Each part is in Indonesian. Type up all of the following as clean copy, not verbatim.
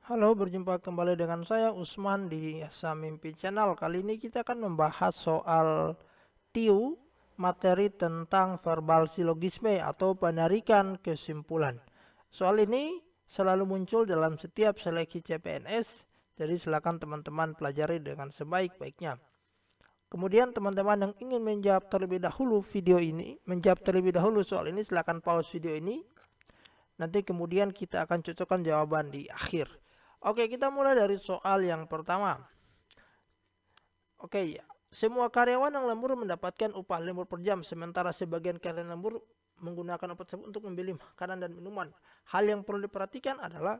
Halo, berjumpa kembali dengan saya Usman di Asa Mimpi Channel. Kali ini kita akan membahas soal TIU, materi tentang verbal silogisme atau penarikan kesimpulan. Soal ini selalu muncul dalam setiap seleksi CPNS, jadi silakan teman-teman pelajari dengan sebaik-baiknya. Kemudian teman-teman yang ingin menjawab terlebih dahulu soal ini, silakan pause video ini. Nanti kemudian kita akan cocokkan jawaban di akhir. Oke, kita mulai dari soal yang pertama. Oke, semua karyawan yang lembur mendapatkan upah lembur per jam, sementara sebagian karyawan lembur menggunakan upah tersebut untuk membeli makanan dan minuman. Hal yang perlu diperhatikan adalah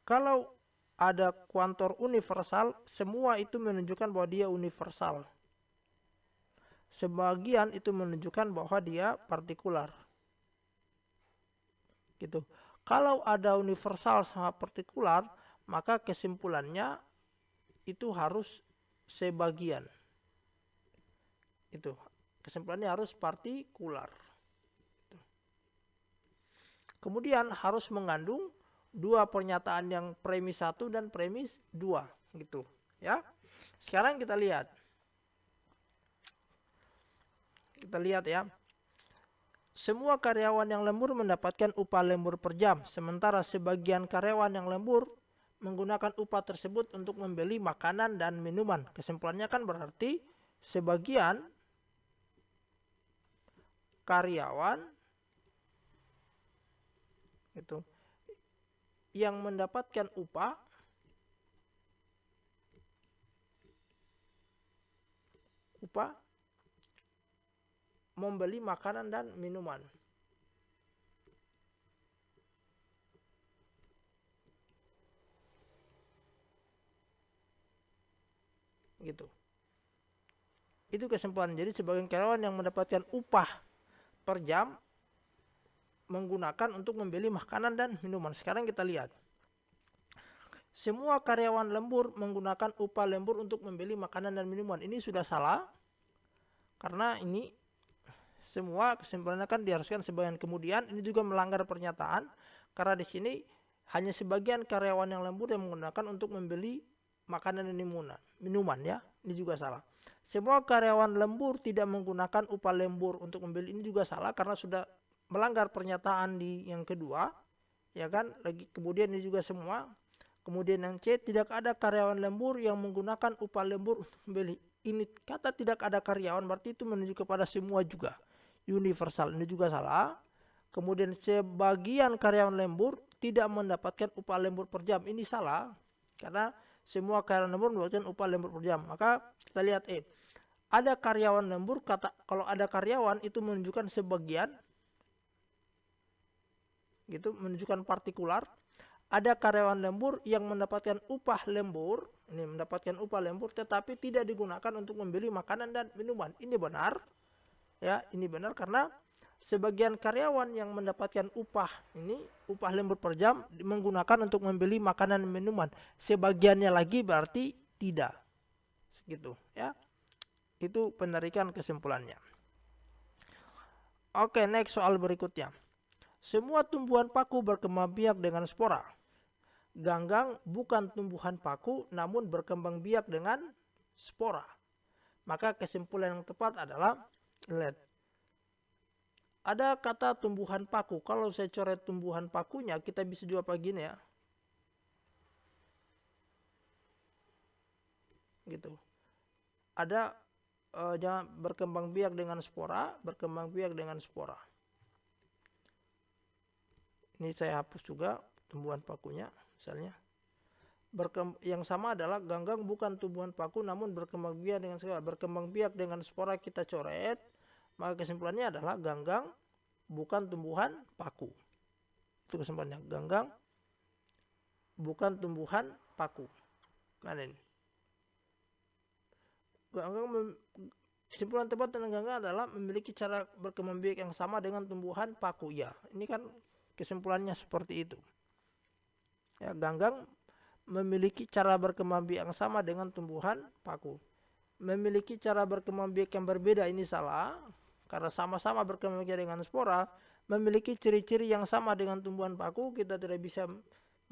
kalau ada kuantor universal, semua itu menunjukkan bahwa dia universal. Sebagian itu menunjukkan bahwa dia partikular. Gitu. Kalau ada universal sama partikular, maka kesimpulannya itu harus sebagian. Itu kesimpulannya harus partikular. Kemudian harus mengandung dua pernyataan yang premis 1 dan premis 2 gitu, ya. Sekarang kita lihat. Ya. Semua karyawan yang lembur mendapatkan upah lembur per jam, sementara sebagian karyawan yang lembur menggunakan upah tersebut untuk membeli makanan dan minuman. Kesimpulannya kan berarti sebagian karyawan itu yang mendapatkan upah membeli makanan dan minuman. Gitu. Itu kesimpulan. Jadi sebagian karyawan yang mendapatkan upah per jam menggunakan untuk membeli makanan dan minuman. Sekarang kita lihat. Semua karyawan lembur menggunakan upah lembur untuk membeli makanan dan minuman. Ini sudah salah. Karena ini semua kesimpulannya kan diharuskan sebagian. Kemudian ini juga melanggar pernyataan. Karena di sini hanya sebagian karyawan yang lembur yang menggunakan untuk membeli makanan dan minuman, ya. Ini juga salah. Semua karyawan lembur tidak menggunakan upah lembur untuk membeli, ini juga salah karena sudah melanggar pernyataan di yang kedua, ya kan. Kemudian ini juga semua. Kemudian yang C, tidak ada karyawan lembur yang menggunakan upah lembur untuk membeli. Ini kata tidak ada karyawan berarti itu menunjuk kepada semua juga, universal. Ini juga salah. Kemudian sebagian karyawan lembur tidak mendapatkan upah lembur per jam, ini salah karena semua karyawan lembur mendapatkan upah lembur per jam. Maka kita lihat ada karyawan lembur, kalau ada karyawan itu menunjukkan sebagian, gitu, menunjukkan partikular. Ada karyawan lembur yang mendapatkan upah lembur, tetapi tidak digunakan untuk membeli makanan dan minuman. Ini benar, ya, ini benar karena sebagian karyawan yang mendapatkan upah lembur per jam menggunakan untuk membeli makanan dan minuman. Sebagiannya lagi berarti tidak, gitu, ya. Itu penarikan kesimpulannya. Oke, next soal berikutnya. Semua tumbuhan paku berkembang biak dengan spora. Ganggang bukan tumbuhan paku namun berkembang biak dengan spora. Maka kesimpulan yang tepat adalah lihat. Ada kata tumbuhan paku. Kalau saya coret tumbuhan pakunya, kita bisa juga begini, ya. Gitu. Ada jangan berkembang biak dengan spora, Ini saya hapus juga tumbuhan pakunya, misalnya. Yang sama adalah ganggang bukan tumbuhan paku namun berkembang biak dengan spora. Berkembang biak dengan spora kita coret, maka kesimpulannya adalah ganggang bukan tumbuhan paku. Itu kesimpulannya, ganggang bukan tumbuhan paku. Mana ini? Kesimpulan tepat tentang ganggang adalah memiliki cara berkembang biak yang sama dengan tumbuhan paku. Ya, ini kan kesimpulannya seperti itu. Ya, ganggang memiliki cara berkembang biak yang sama dengan tumbuhan paku. Memiliki cara berkembang biak yang berbeda, ini salah karena sama-sama berkembang biak dengan spora. Memiliki ciri-ciri yang sama dengan tumbuhan paku, kita tidak bisa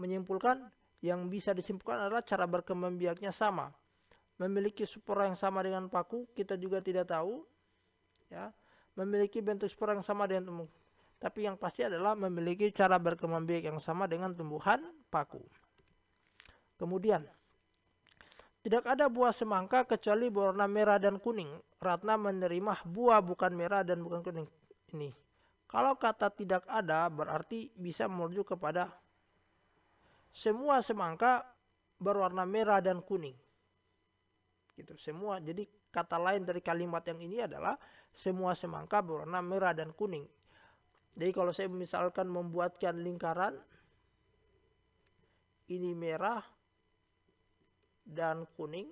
menyimpulkan yang bisa disimpulkan adalah cara berkembang biaknya sama. Memiliki spora yang sama dengan paku, kita juga tidak tahu. Ya, memiliki bentuk spora yang sama dengan tumbuhan. Tapi yang pasti adalah memiliki cara berkembang biak yang sama dengan tumbuhan paku. Kemudian, tidak ada buah semangka kecuali berwarna merah dan kuning. Ratna menerima buah bukan merah dan bukan kuning. Ini. Kalau kata tidak ada berarti bisa merujuk kepada semua semangka berwarna merah dan kuning. Gitu, semua. Jadi kata lain dari kalimat yang ini adalah semua semangka berwarna merah dan kuning. Jadi kalau saya misalkan membuatkan lingkaran, ini merah dan kuning,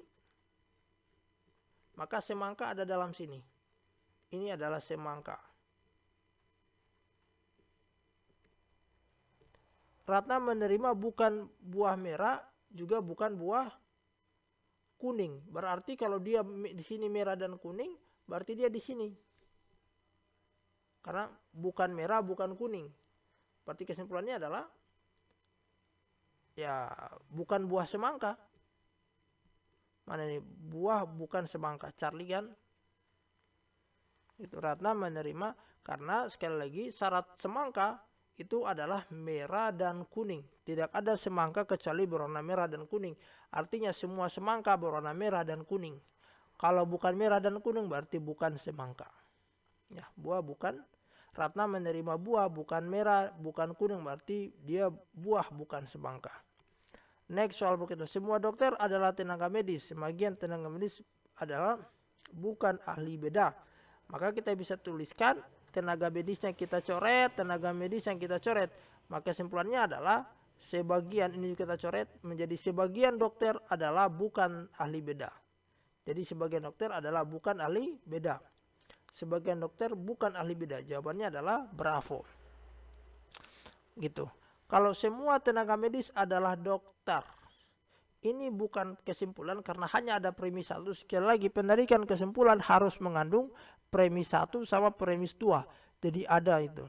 maka semangka ada dalam sini. Ini adalah semangka. Ratna menerima bukan buah merah, juga bukan buah kuning. Berarti kalau dia di sini merah dan kuning, berarti dia di sini. Karena bukan merah, bukan kuning. Berarti kesimpulannya adalah ya bukan buah semangka. Mana ini? Buah bukan semangka. Charlie kan? Itu Ratna menerima karena sekali lagi syarat semangka itu adalah merah dan kuning. Tidak ada semangka kecuali berwarna merah dan kuning. Artinya semua semangka berwarna merah dan kuning. Kalau bukan merah dan kuning berarti bukan semangka. Ya, buah bukan. Ratna menerima buah bukan merah, bukan kuning, berarti dia buah bukan semangka. Next soal berikutnya. Semua dokter adalah tenaga medis. Sebagian tenaga medis adalah bukan ahli beda. Maka kita bisa tuliskan tenaga medis yang kita coret, tenaga medis yang kita coret. Maka kesimpulannya adalah sebagian, ini kita coret, menjadi sebagian dokter adalah bukan ahli beda. Jadi sebagian dokter adalah bukan ahli beda. Sebagian dokter bukan ahli beda. Jawabannya adalah bravo. Gitu. Kalau semua tenaga medis adalah dokter, ini bukan kesimpulan karena hanya ada premis 1. Sekali lagi penarikan kesimpulan harus mengandung premis 1 sama premis 2. Jadi ada itu.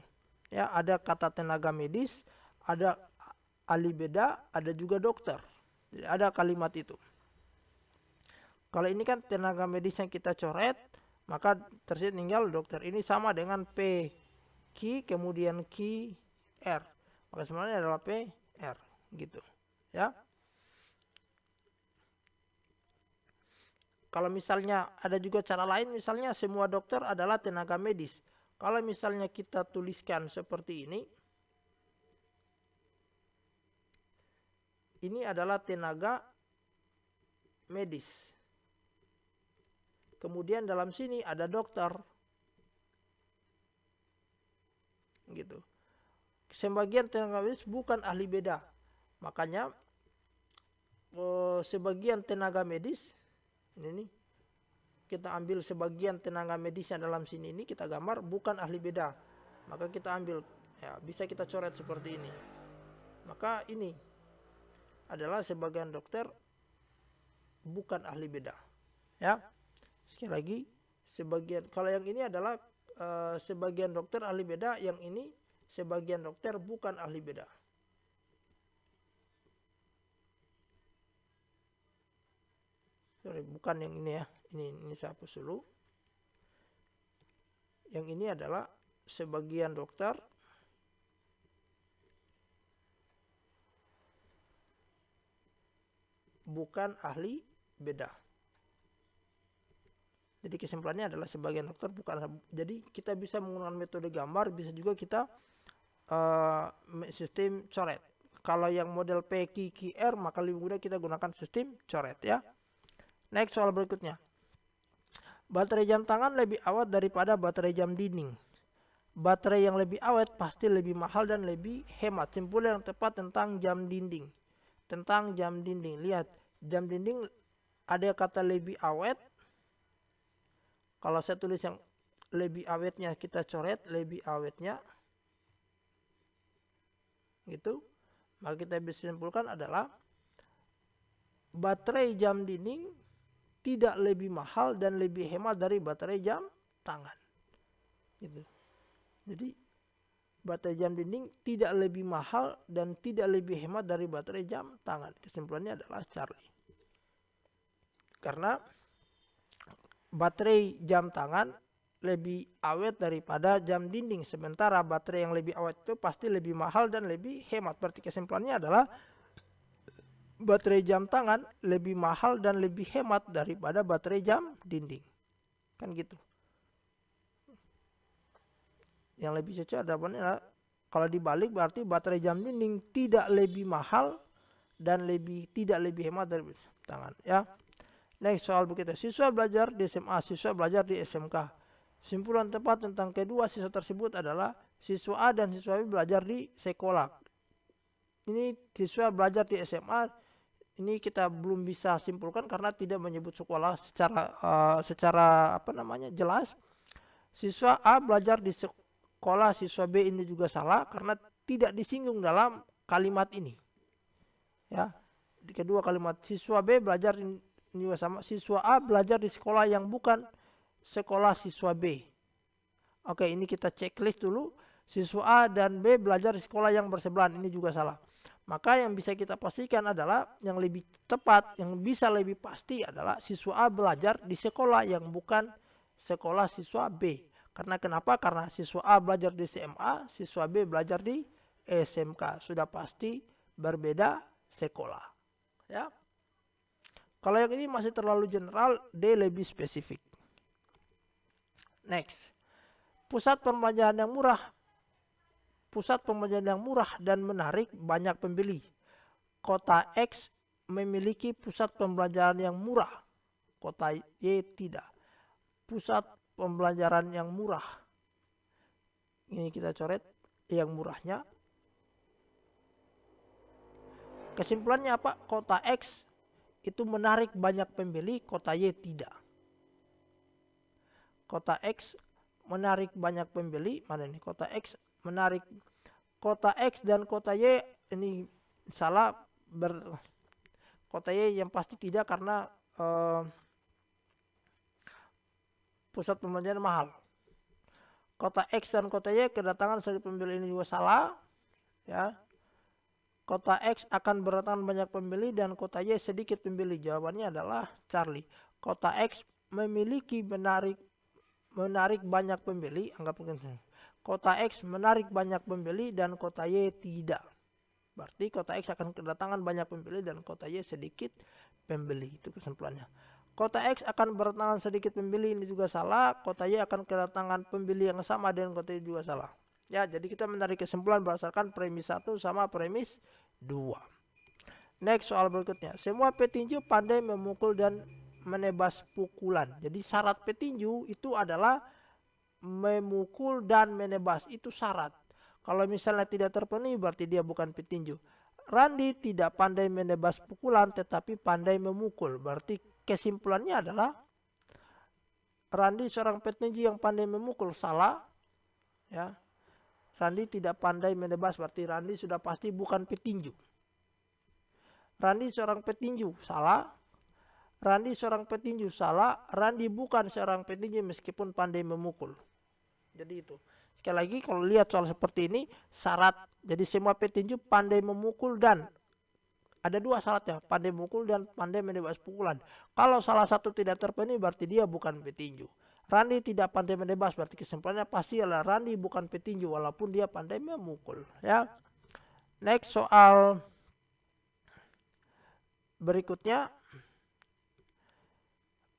Ya, ada kata tenaga medis, ada ahli beda, ada juga dokter. Jadi ada kalimat itu. Kalau ini kan tenaga medis yang kita coret, maka tersisa tinggal dokter. Ini sama dengan P Q kemudian Q R. Maka sebenarnya adalah P R gitu. Ya. Kalau misalnya ada juga cara lain, misalnya semua dokter adalah tenaga medis. Kalau misalnya kita tuliskan seperti ini adalah tenaga medis. Kemudian dalam sini ada dokter. Gitu. Sebagian tenaga medis bukan ahli beda. Makanya sebagian tenaga medis ini nih, kita ambil sebagian tenaga medis yang dalam sini ini kita gambar bukan ahli beda. Maka kita ambil, ya bisa kita coret seperti ini. Maka ini adalah sebagian dokter bukan ahli beda. Ya. Sekali lagi, sebagian, kalau yang ini adalah sebagian dokter ahli beda, yang ini sebagian dokter bukan ahli beda. Sorry, bukan yang ini ya. Ini saya hapus dulu. Yang ini adalah sebagian dokter bukan ahli beda. Jadi kesimpulannya adalah sebagian dokter bukan. Jadi kita bisa menggunakan metode gambar, bisa juga kita sistem coret. Kalau yang model PQQR maka lebih mudah kita gunakan sistem coret ya. Next soal berikutnya. Baterai jam tangan lebih awet daripada baterai jam dinding. Baterai yang lebih awet pasti lebih mahal dan lebih hemat. Simpulan yang tepat tentang jam dinding. Tentang jam dinding. Lihat, jam dinding ada kata lebih awet. Kalau saya tulis yang lebih awetnya kita coret lebih awetnya. Gitu. Maka kita bisa simpulkan adalah baterai jam dinding tidak lebih mahal dan lebih hemat dari baterai jam tangan. Gitu. Jadi baterai jam dinding tidak lebih mahal dan tidak lebih hemat dari baterai jam tangan. Kesimpulannya adalah Charlie. Karena baterai jam tangan lebih awet daripada jam dinding. Sementara baterai yang lebih awet itu pasti lebih mahal dan lebih hemat. Berarti kesimpulannya adalah baterai jam tangan lebih mahal dan lebih hemat daripada baterai jam dinding. Kan gitu. Yang lebih cocok adalah kalau dibalik berarti baterai jam dinding tidak lebih mahal dan tidak lebih hemat dari tangan, ya. Next, soal berikutnya. Siswa belajar di SMA, siswa belajar di SMK. Kesimpulan tepat tentang kedua siswa tersebut adalah siswa A dan siswa B belajar di sekolah. Ini siswa belajar di SMA, ini kita belum bisa simpulkan karena tidak menyebut sekolah secara jelas. Siswa A belajar di sekolah siswa B ini juga salah karena tidak disinggung dalam kalimat ini. Ya, di kedua kalimat siswa B belajar ini juga sama. Siswa A belajar di sekolah yang bukan sekolah siswa B. Oke, ini kita checklist dulu. Siswa A dan B belajar di sekolah yang bersebelahan, ini juga salah. Maka yang bisa kita pastikan adalah yang lebih tepat, yang bisa lebih pasti adalah siswa A belajar di sekolah yang bukan sekolah siswa B. Karena kenapa? Karena siswa A belajar di SMA, siswa B belajar di SMK. Sudah pasti berbeda sekolah. Ya. Kalau yang ini masih terlalu general, D lebih spesifik. Next. Pusat perbelanjaan yang murah. Pusat perbelanjaan yang murah dan menarik banyak pembeli. Kota X memiliki pusat perbelanjaan yang murah. Kota Y tidak. Pusat pembelajaran yang murah. Ini kita coret yang murahnya. Kesimpulannya apa? Kota X itu menarik banyak pembeli, kota Y tidak. Kota X menarik banyak pembeli, mana ini? Kota X menarik, kota X dan kota Y ini salah. Kota Y yang pasti tidak karena pusat pembelanjaan mahal. Kota X dan kota Y kedatangan sedikit pembeli, ini juga salah. Ya. Kota X akan berdatangan banyak pembeli dan kota Y sedikit pembeli. Jawabannya adalah Charlie. Kota X memiliki menarik banyak pembeli, anggap mungkin. Kota X menarik banyak pembeli dan kota Y tidak. Berarti kota X akan kedatangan banyak pembeli dan kota Y sedikit pembeli. Itu kesimpulannya. Kota X akan berdatangan sedikit pembeli, ini juga salah. Kota Y akan kedatangan pembeli yang sama dengan kota Y juga salah. Ya, jadi kita menarik kesimpulan berdasarkan premis 1 sama premis 2. Next, soal berikutnya. Semua petinju pandai memukul dan menebas pukulan. Jadi syarat petinju itu adalah memukul dan menebas, itu syarat. Kalau misalnya tidak terpenuhi berarti dia bukan petinju. Randi tidak pandai menebas pukulan tetapi pandai memukul. Berarti kesimpulannya adalah Randi seorang petinju yang pandai memukul, salah. Ya. Randi tidak pandai menebas, berarti Randi sudah pasti bukan petinju. Randi seorang petinju, salah. Randi seorang petinju, salah. Randi bukan seorang petinju meskipun pandai memukul. Jadi itu. Sekali lagi kalau lihat soal seperti ini, syarat. Jadi semua petinju pandai memukul dan ada dua syaratnya, pandai memukul dan pandai menebas pukulan. Kalau salah satu tidak terpenuhi berarti dia bukan petinju. Randi tidak pandai menebas, berarti kesimpulannya pasti adalah Randi bukan petinju walaupun dia pandai memukul. Ya. Next, soal berikutnya.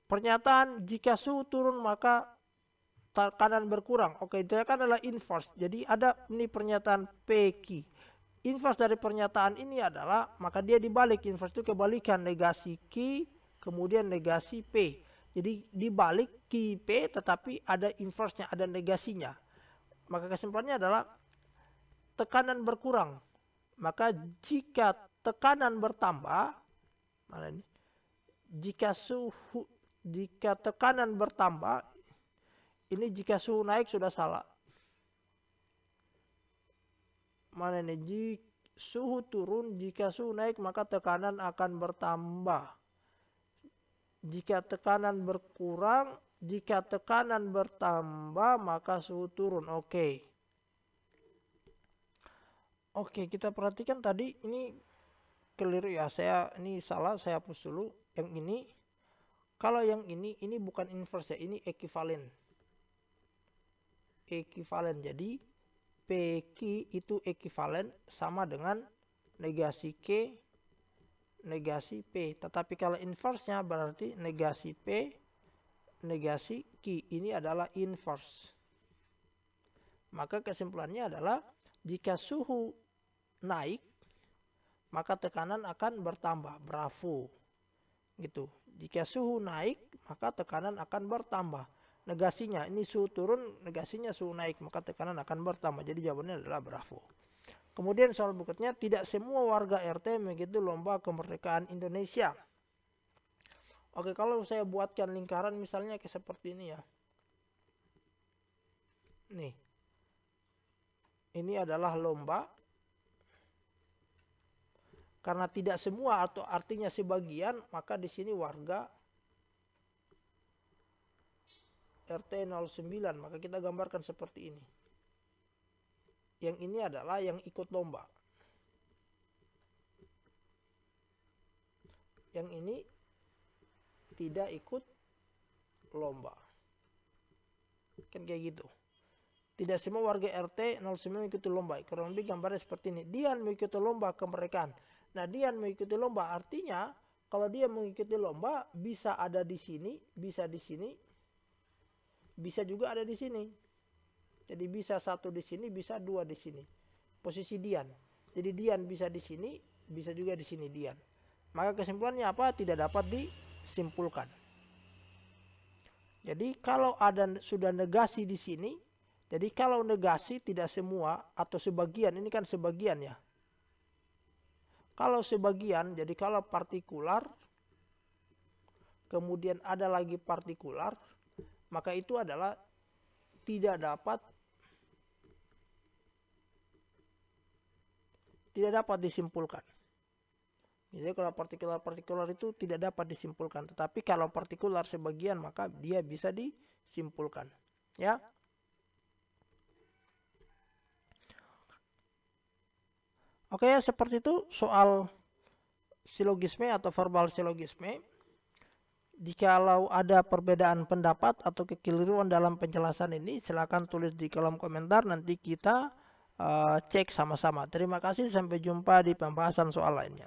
Pernyataan jika suhu turun maka tekanan berkurang. Oke, itu kan adalah inverse. Jadi ada ini pernyataan PQ. Inverse dari pernyataan ini adalah maka dia dibalik. Inverse itu kebalikan, negasi Q kemudian negasi P. Jadi dibalik Q P tetapi ada inverse-nya, ada negasinya. Maka kesimpulannya adalah tekanan berkurang. Maka jika tekanan bertambah, mana ini? Jika tekanan bertambah, ini jika suhu naik sudah salah. Mana ini? Jika suhu turun, jika suhu naik maka tekanan akan bertambah. Jika tekanan berkurang, jika tekanan bertambah maka suhu turun. Oke. Oke, kita perhatikan tadi ini keliru ya. Ini salah, saya hapus dulu. Yang ini, kalau yang ini bukan inverse ya, ini ekuivalen. Ekuivalen. Jadi PQ itu ekuivalen sama dengan negasi Q negasi P. Tetapi kalau inverse-nya berarti negasi P negasi Q. Ini adalah inverse. Maka kesimpulannya adalah jika suhu naik maka tekanan akan bertambah. Bravo. Gitu. Jika suhu naik maka tekanan akan bertambah. Negasinya ini suhu turun, negasinya suhu naik, maka tekanan akan bertambah. Jadi jawabannya adalah bravo. Kemudian soal berikutnya, tidak semua warga RT mengikuti lomba kemerdekaan Indonesia. Oke, kalau saya buatkan lingkaran misalnya kayak seperti ini ya. Nih. Ini adalah lomba. Karena tidak semua atau artinya sebagian, maka di sini warga RT 09, maka kita gambarkan seperti ini. Yang ini adalah yang ikut lomba. Yang ini tidak ikut lomba. Kan kayak gitu. Tidak semua warga RT 09 mengikuti lomba. Kurang lebih gambarnya seperti ini. Dian mengikuti lomba kemerdekaan. Nah, Dian mengikuti lomba artinya kalau dia mengikuti lomba bisa ada di sini, bisa di sini, bisa juga ada di sini. Jadi bisa satu di sini, bisa dua di sini. Posisi Dian. Jadi Dian bisa di sini, bisa juga di sini Dian. Maka kesimpulannya apa? Tidak dapat disimpulkan. Jadi kalau ada sudah negasi di sini, jadi kalau negasi tidak semua atau sebagian, ini kan sebagian ya. Kalau sebagian, jadi kalau partikular, kemudian ada lagi partikular, maka itu adalah tidak dapat disimpulkan. Jadi kalau partikular itu tidak dapat disimpulkan. Tetapi kalau partikular sebagian maka dia bisa disimpulkan. Ya. Oke, seperti itu soal silogisme atau verbal silogisme. Jikalau ada perbedaan pendapat atau kekeliruan dalam penjelasan ini, silakan tulis di kolom komentar, nanti kita cek sama-sama. Terima kasih, sampai jumpa di pembahasan soal lainnya.